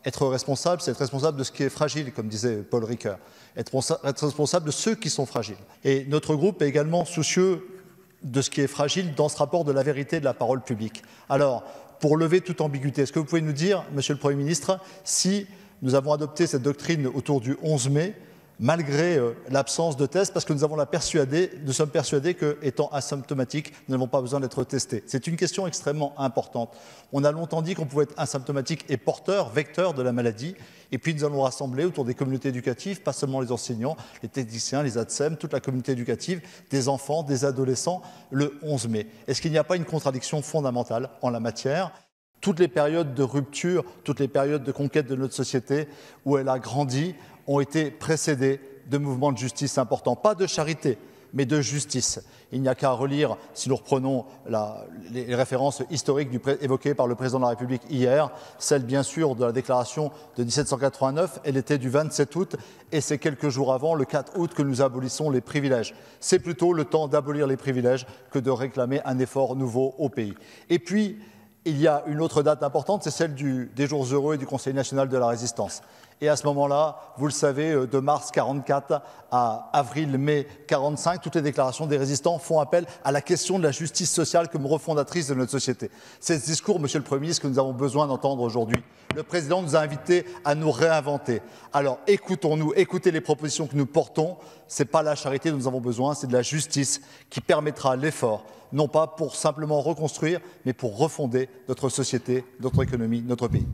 Être responsable, c'est être responsable de ce qui est fragile, comme disait Paul Ricoeur. Être responsable de ceux qui sont fragiles. Et notre groupe est également soucieux de ce qui est fragile dans ce rapport de la vérité de la parole publique. Alors, pour lever toute ambiguïté, est-ce que vous pouvez nous dire, Monsieur le Premier ministre, si nous avons adopté cette doctrine autour du 11 mai, malgré l'absence de tests, parce que nous sommes persuadés qu'étant asymptomatiques, nous n'avons pas besoin d'être testés. C'est une question extrêmement importante. On a longtemps dit qu'on pouvait être asymptomatique et porteur, vecteur de la maladie, et puis nous allons rassembler autour des communautés éducatives, pas seulement les enseignants, les techniciens, les ATSEM, toute la communauté éducative, des enfants, des adolescents, le 11 mai. Est-ce qu'il n'y a pas une contradiction fondamentale en la matière ? Toutes les périodes de rupture, toutes les périodes de conquête de notre société où elle a grandi ont été précédées de mouvements de justice importants. Pas de charité, mais de justice. Il n'y a qu'à relire, si nous reprenons les références historiques évoquées par le Président de la République hier, celle bien sûr de la déclaration de 1789, elle était du 27 août et c'est quelques jours avant, le 4 août, que nous abolissons les privilèges. C'est plutôt le temps d'abolir les privilèges que de réclamer un effort nouveau au pays. Et puis, il y a une autre date importante, c'est celle des Jours heureux et du Conseil national de la Résistance. Et à ce moment-là, vous le savez, de mars 44 à avril-mai 45, toutes les déclarations des résistants font appel à la question de la justice sociale comme refondatrice de notre société. C'est ce discours, Monsieur le Premier ministre, que nous avons besoin d'entendre aujourd'hui. Le Président nous a invités à nous réinventer. Alors écoutons-nous, écoutez les propositions que nous portons. Ce n'est pas la charité dont nous avons besoin, c'est de la justice qui permettra l'effort, non pas pour simplement reconstruire, mais pour refonder notre société, notre économie, notre pays.